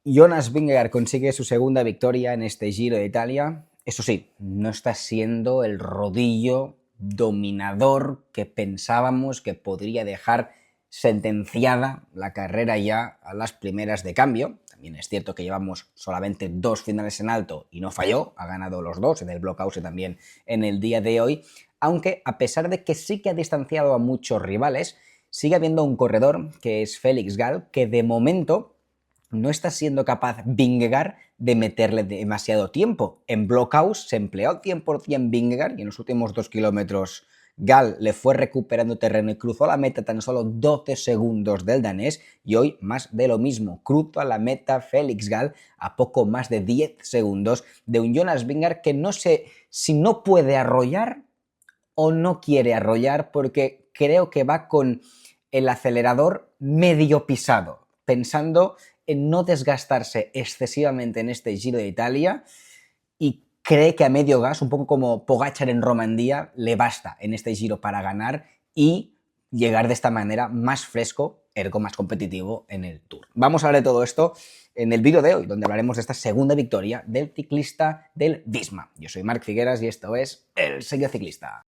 Jonas Vingegaard consigue su segunda victoria en este Giro de Italia. Eso sí, no está siendo el rodillo dominador que pensábamos que podría dejar sentenciada la carrera ya a las primeras de cambio. También es cierto que llevamos solamente 2 finales en alto y no falló, ha ganado los 2 en el Blockhouse y también en el día de hoy, aunque a pesar de que sí que ha distanciado a muchos rivales, sigue habiendo un corredor que es Félix Gall, que de momento no está siendo capaz Vingegaard de meterle demasiado tiempo. En Blockhouse se empleó al 100% Vingegaard y en los últimos 2 kilómetros Gall le fue recuperando terreno y cruzó la meta tan solo 12 segundos del danés, y hoy más de lo mismo. Cruza la meta Félix Gall a poco más de 10 segundos de un Jonas Vingegaard que no sé si no puede arrollar o no quiere arrollar, porque creo que va con el acelerador medio pisado, pensando en no desgastarse excesivamente en este Giro de Italia, y cree que a medio gas, un poco como Pogačar en Romandía, le basta en este Giro para ganar y llegar de esta manera más fresco, ergo más competitivo en el Tour. Vamos a hablar de todo esto en el vídeo de hoy, donde hablaremos de esta segunda victoria del ciclista del Visma. Yo soy Marc Figueras y esto es El Sello Ciclista.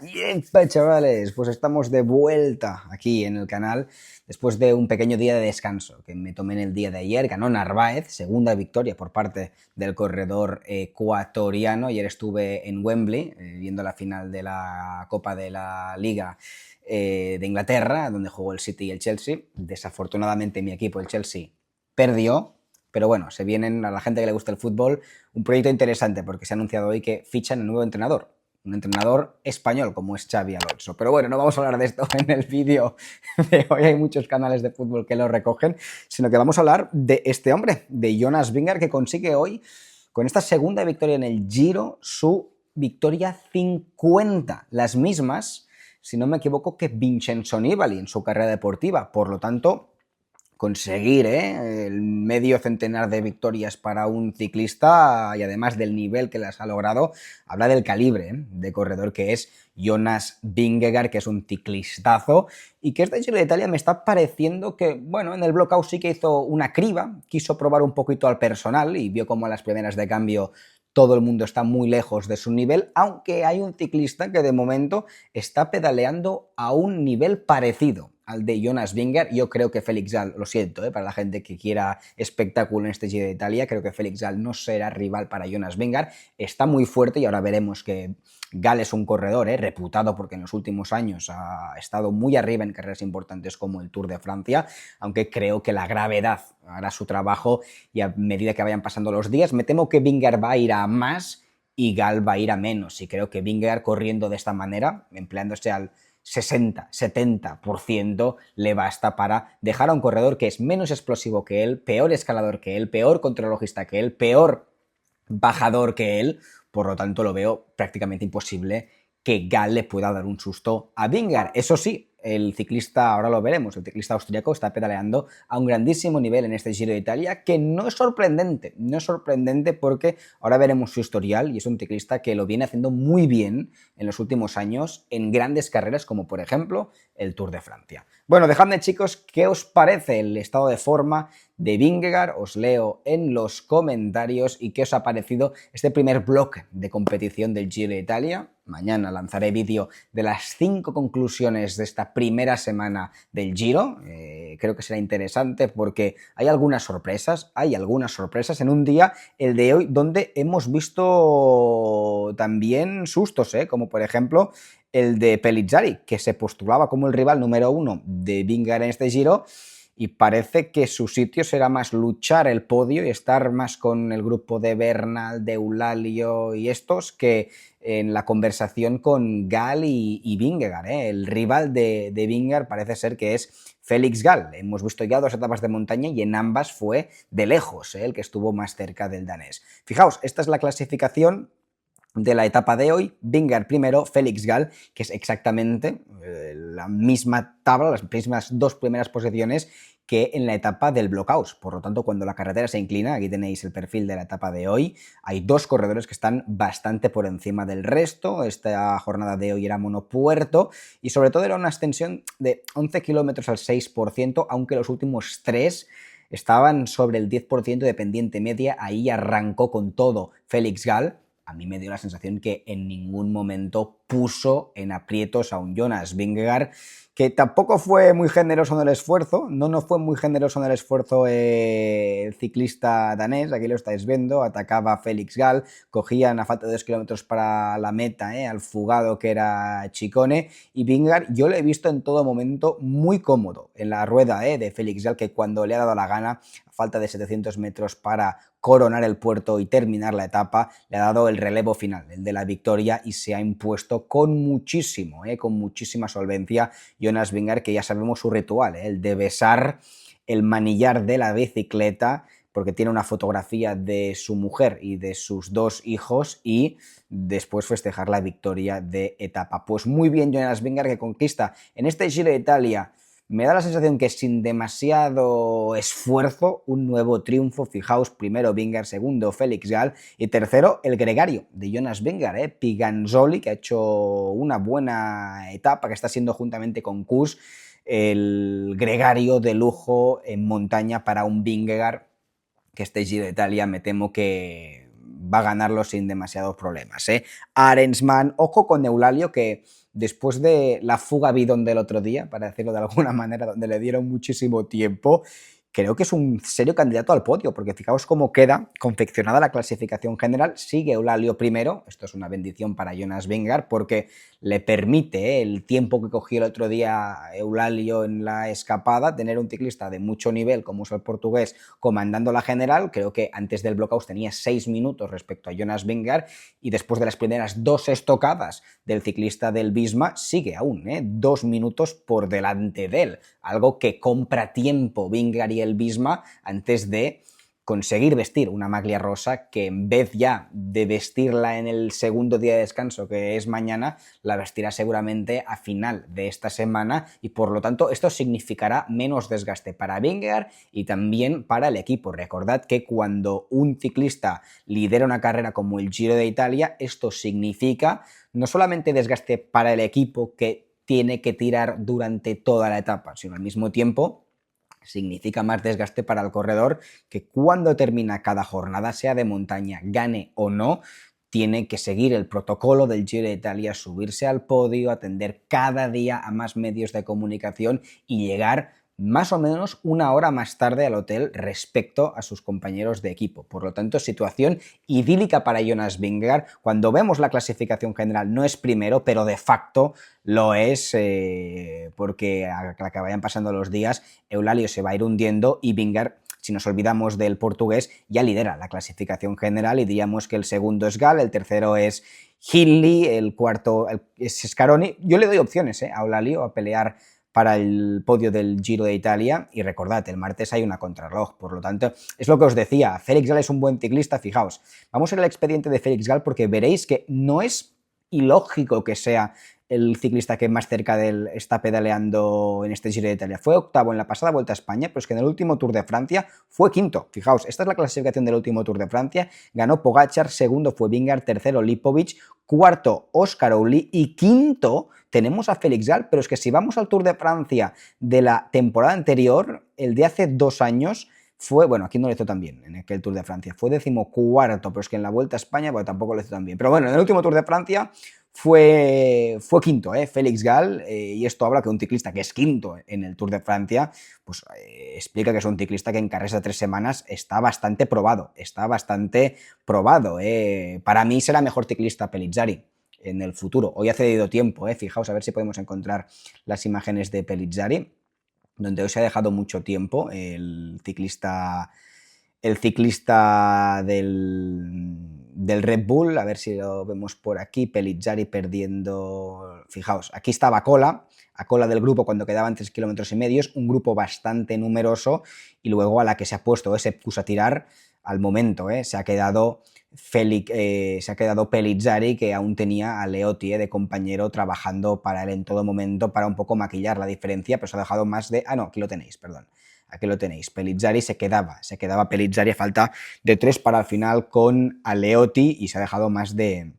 Bien, chavales, pues estamos de vuelta aquí en el canal después de un pequeño día de descanso que me tomé en el día de ayer. Ganó Narváez, segunda victoria por parte del corredor ecuatoriano. Ayer estuve en Wembley viendo la final de la Copa de la Liga de Inglaterra, donde jugó el City y el Chelsea. Desafortunadamente mi equipo, el Chelsea, perdió. Pero bueno, se vienen a la gente que le gusta el fútbol un proyecto interesante, porque se ha anunciado hoy que fichan un nuevo entrenador. Un entrenador español como es Xavi Alonso. Pero bueno, no vamos a hablar de esto en el vídeo de hoy, hay muchos canales de fútbol que lo recogen, sino que vamos a hablar de este hombre, de Jonas Vingegaard, que consigue hoy, con esta segunda victoria en el Giro, su victoria 50, las mismas, si no me equivoco, que Vincenzo Nibali en su carrera deportiva. Por lo tanto, conseguir el medio centenar de victorias para un ciclista, y además del nivel que las ha logrado, habla del calibre de corredor que es Jonas Vingegaard, que es un ciclistazo, y que este Giro de Italia me está pareciendo que, bueno, en el Blockhouse sí que hizo una criba, quiso probar un poquito al personal y vio como a las primeras de cambio todo el mundo está muy lejos de su nivel, aunque hay un ciclista que de momento está pedaleando a un nivel parecido al de Jonas Vingegaard. Yo creo que Félix Gall, lo siento, para la gente que quiera espectáculo en este Giro de Italia, creo que Félix Gall no será rival para Jonas Vingegaard. Está muy fuerte y ahora veremos que Gall es un corredor reputado porque en los últimos años ha estado muy arriba en carreras importantes como el Tour de Francia, aunque creo que la gravedad hará su trabajo y a medida que vayan pasando los días, me temo que Vingegaard va a ir a más y Gall va a ir a menos, y creo que Vingegaard corriendo de esta manera, empleándose al 60-70%, le basta para dejar a un corredor que es menos explosivo que él, peor escalador que él, peor contrarrelojista que él, peor bajador que él. Por lo tanto, lo veo prácticamente imposible que Gall le pueda dar un susto a Vingegaard. Eso sí, el ciclista, ahora lo veremos, el ciclista austríaco está pedaleando a un grandísimo nivel en este Giro de Italia, que no es sorprendente porque ahora veremos su historial, y es un ciclista que lo viene haciendo muy bien en los últimos años en grandes carreras como por ejemplo el Tour de Francia. Bueno, dejadme, chicos, ¿qué os parece el estado de forma de Vingegaard? Os leo en los comentarios. ¿Y qué os ha parecido este primer bloque de competición del Giro de Italia? Mañana lanzaré vídeo de las 5 conclusiones de esta primera semana del Giro. Creo que será interesante porque hay algunas sorpresas en un día, el de hoy, donde hemos visto también sustos, como por ejemplo el de Pellizzari, que se postulaba como el rival número 1 de Vingegaard en este Giro, y parece que su sitio será más luchar el podio y estar más con el grupo de Bernal, de Eulalio y estos, que en la conversación con Gall y Vingegaard. El rival de Vingegaard parece ser que es Félix Gall. Hemos visto ya 2 etapas de montaña y en ambas fue de lejos el que estuvo más cerca del danés. Fijaos, esta es la clasificación de la etapa de hoy: Vingegaard primero, Félix Gall, que es exactamente la misma tabla, las mismas 2 primeras posiciones que en la etapa del Blockhaus. Por lo tanto, cuando la carretera se inclina, aquí tenéis el perfil de la etapa de hoy, hay dos corredores que están bastante por encima del resto. Esta jornada de hoy era monopuerto y sobre todo era una extensión de 11 kilómetros al 6%, aunque los últimos tres estaban sobre el 10% de pendiente media. Ahí arrancó con todo Félix Gall. A mí me dio la sensación que en ningún momento puso en aprietos a un Jonas Vingegaard, que tampoco fue muy generoso en el esfuerzo. No fue muy generoso en el esfuerzo el ciclista danés, aquí lo estáis viendo, atacaba a Félix Gall, cogían a falta de 2 kilómetros para la meta al fugado que era Ciccone, y Vingegaard yo lo he visto en todo momento muy cómodo en la rueda de Félix Gall, que cuando le ha dado la gana, a falta de 700 metros para coronar el puerto y terminar la etapa, le ha dado el relevo final, el de la victoria, y se ha impuesto con muchísima solvencia Jonas Vingegaard, que ya sabemos su ritual, el de besar el manillar de la bicicleta, porque tiene una fotografía de su mujer y de sus dos hijos, y después festejar la victoria de etapa. Pues muy bien Jonas Vingegaard, que conquista en este Giro de Italia, me da la sensación que sin demasiado esfuerzo, un nuevo triunfo. Fijaos, primero Vingegaard, segundo Félix Gall y tercero el gregario de Jonas Vingegaard, Piganzoli, que ha hecho una buena etapa, que está siendo juntamente con Kuss el gregario de lujo en montaña para un Vingegaard que este Giro de Italia me temo que va a ganarlo sin demasiados problemas. Arensman, ojo con Eulalio, que después de la fuga bidón del otro día, para decirlo de alguna manera, donde le dieron muchísimo tiempo, creo que es un serio candidato al podio, porque fijaos cómo queda confeccionada la clasificación general. Sigue Eulalio primero, esto es una bendición para Jonas Vingegaard, porque le permite el tiempo que cogió el otro día Eulalio en la escapada, tener un ciclista de mucho nivel como es el portugués comandando la general. Creo que antes del Blockhaus tenía 6 minutos respecto a Jonas Vingegaard, y después de las primeras 2 estocadas del ciclista del Visma sigue aún 2 minutos por delante de él, algo que compra tiempo Vingegaard y el Visma antes de conseguir vestir una maglia rosa, que en vez ya de vestirla en el segundo día de descanso, que es mañana, la vestirá seguramente a final de esta semana, y por lo tanto esto significará menos desgaste para Vingegaard y también para el equipo. Recordad que cuando un ciclista lidera una carrera como el Giro de Italia, esto significa no solamente desgaste para el equipo, que tiene que tirar durante toda la etapa, sino al mismo tiempo significa más desgaste para el corredor, que cuando termina cada jornada, sea de montaña, gane o no, tiene que seguir el protocolo del Giro de Italia, subirse al podio, atender cada día a más medios de comunicación y llegar más o menos una hora más tarde al hotel respecto a sus compañeros de equipo. Por lo tanto, situación idílica para Jonas Vingegaard. Cuando vemos la clasificación general no es primero, pero de facto lo es, porque a la que vayan pasando los días, Eulalio se va a ir hundiendo y Vingegaard, si nos olvidamos del portugués, ya lidera la clasificación general, y diríamos que el segundo es Gall, el tercero es Hindley, el cuarto es Scaroni. Yo le doy opciones a Eulalio a pelear para el podio del Giro de Italia, y recordad, el martes hay una contrarreloj. Por lo tanto, es lo que os decía, Félix Gall es un buen ciclista. Fijaos, vamos a ver el expediente de Félix Gall, porque veréis que no es ilógico que sea el ciclista que más cerca de él está pedaleando en este Giro de Italia. Fue octavo en la pasada Vuelta a España, pero es que en el último Tour de Francia fue quinto. Fijaos, esta es la clasificación del último Tour de Francia. Ganó Pogačar, segundo fue Vingegaard, tercero Lipovic, cuarto Oscar Ouli y quinto tenemos a Félix Gall. Pero es que si vamos al Tour de Francia de la temporada anterior, el de hace 2 años, fue, bueno, aquí no lo hizo tan bien en aquel Tour de Francia, fue 14º, pero es que en la Vuelta a España bueno, tampoco lo hizo tan bien. Pero bueno, en el último Tour de Francia fue quinto, Félix Gall, y esto habla que un ciclista que es quinto en el Tour de Francia, pues explica que es un ciclista que en carreras de 3 semanas está bastante probado. Para mí será mejor ciclista Pellizzari en el futuro. Hoy ha cedido tiempo, fijaos a ver si podemos encontrar las imágenes de Pellizzari, donde hoy se ha dejado mucho tiempo el ciclista del Red Bull. A ver si lo vemos por aquí. Pellizzari perdiendo, fijaos, aquí estaba a cola del grupo cuando quedaban 3,5 kilómetros, un grupo bastante numeroso, y luego a la que se ha puesto, se puso a tirar al momento, se ha quedado Pellizzari, que aún tenía a Leotti de compañero trabajando para él en todo momento para un poco maquillar la diferencia, pero se ha dejado más de... no, aquí lo tenéis, perdón. aquí lo tenéis. Pellizzari se quedaba Pellizzari a falta de 3 para el final con Aleotti y se ha dejado más de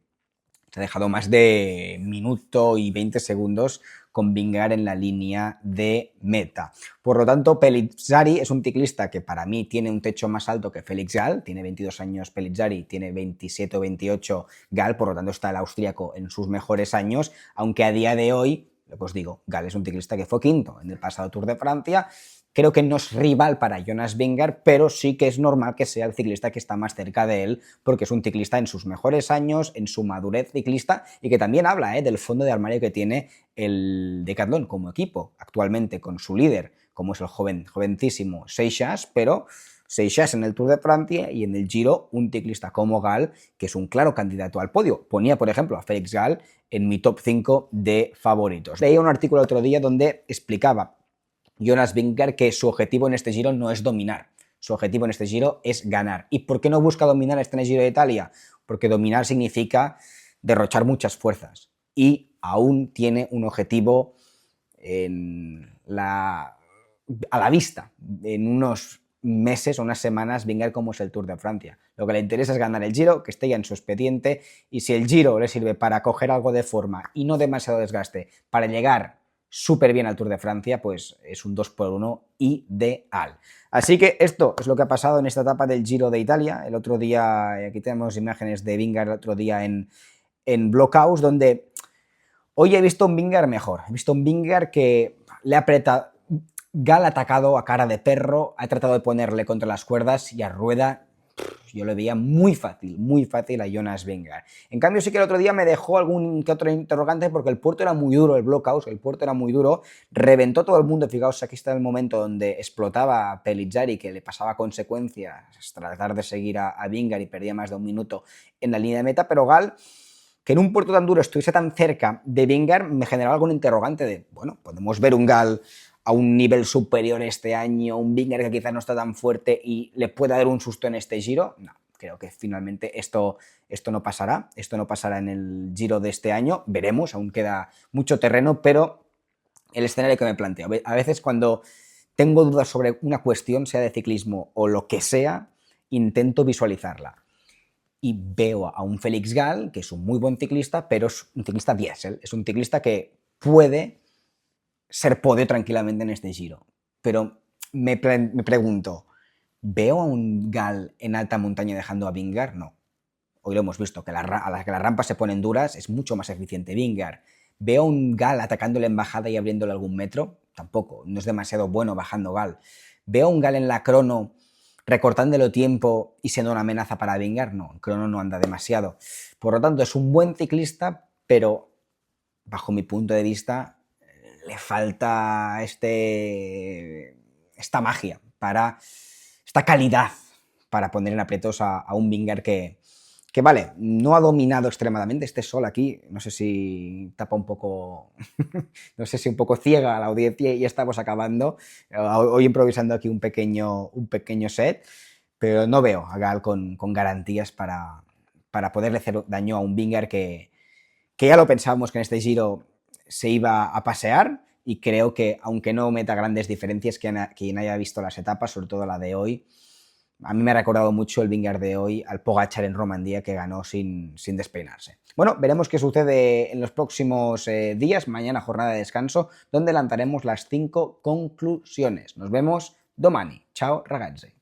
minuto y 20 segundos con Vingegaard en la línea de meta. Por lo tanto, Pellizzari es un ciclista que para mí tiene un techo más alto que Felix Gall, tiene 22 años Pellizzari, tiene 27 o 28 Gall, por lo tanto está el austríaco en sus mejores años, aunque a día de hoy, lo que os digo, Gall es un ciclista que fue quinto en el pasado Tour de Francia. Creo que no es rival para Jonas Vingegaard, pero sí que es normal que sea el ciclista que está más cerca de él, porque es un ciclista en sus mejores años, en su madurez ciclista, y que también habla del fondo de armario que tiene el Decathlon como equipo, actualmente con su líder, como es el jovencísimo Seixas, pero Seixas en el Tour de Francia y en el Giro un ciclista como Gall, que es un claro candidato al podio. Ponía, por ejemplo, a Felix Gall en mi top 5 de favoritos. Leía un artículo el otro día donde explicaba Jonas Vingegaard que su objetivo en este Giro no es dominar, su objetivo en este Giro es ganar. ¿Y por qué no busca dominar este Giro de Italia? Porque dominar significa derrochar muchas fuerzas y aún tiene un objetivo a la vista en unos meses o unas semanas Vingegaard como es el Tour de Francia. Lo que le interesa es ganar el Giro, que esté ya en su expediente, y si el Giro le sirve para coger algo de forma y no demasiado desgaste para llegar súper bien al Tour de Francia, pues es un 2x1 ideal. Así que esto es lo que ha pasado en esta etapa del Giro de Italia. El otro día, aquí tenemos imágenes de Vingegaard el otro día en Blockhouse, donde hoy he visto un Vingegaard mejor. He visto un Vingegaard que le ha apretado, Gall ha atacado a cara de perro, ha tratado de ponerle contra las cuerdas y a rueda yo lo veía muy fácil a Jonas Vingegaard. En cambio sí que el otro día me dejó algún que otro interrogante porque el puerto era muy duro, el Blockhouse, el puerto era muy duro, reventó todo el mundo. Fijaos, aquí está el momento donde explotaba a Pellizzari, que le pasaba consecuencias tratar de seguir a Vingegaard y perdía más de un minuto en la línea de meta, pero Gall, que en un puerto tan duro estuviese tan cerca de Vingegaard, me generaba algún interrogante de, bueno, podemos ver un Gall a un nivel superior este año, un Vingegaard que quizás no está tan fuerte y le pueda dar un susto en este Giro. No, creo que finalmente esto no pasará en el Giro de este año, veremos, aún queda mucho terreno, pero el escenario que me planteo, a veces cuando tengo dudas sobre una cuestión, sea de ciclismo o lo que sea, intento visualizarla. Y veo a un Felix Gall, que es un muy buen ciclista, pero es un ciclista diésel, es un ciclista que puede ser podio tranquilamente en este Giro. Pero me pregunto, ¿veo a un Gall en alta montaña dejando a Vingegaard? No. Hoy lo hemos visto, que a las que las rampas se ponen duras es mucho más eficiente Vingegaard. ¿Veo a un Gall atacando la embajada y abriéndole algún metro? Tampoco, no es demasiado bueno bajando Gall. ¿Veo a un Gall en la crono recortándolo tiempo y siendo una amenaza para Vingegaard? No, el crono no anda demasiado. Por lo tanto, es un buen ciclista, pero bajo mi punto de vista le falta esta magia, esta calidad para poner en aprietos a un Vingegaard que vale, no ha dominado extremadamente. Este sol aquí, no sé si tapa un poco, no sé si un poco ciega a la audiencia y estamos acabando. Hoy improvisando aquí un pequeño set, pero no veo a Gall con garantías para poderle hacer daño a un Vingegaard que ya lo pensábamos que en este Giro se iba a pasear, y creo que, aunque no meta grandes diferencias, quien haya visto las etapas, sobre todo la de hoy, a mí me ha recordado mucho el Vingegaard de hoy al Pogačar en Romandía, que ganó sin despeinarse. Bueno, veremos qué sucede en los próximos días. Mañana jornada de descanso, donde lanzaremos las 5 conclusiones. Nos vemos domani. Ciao ragazzi.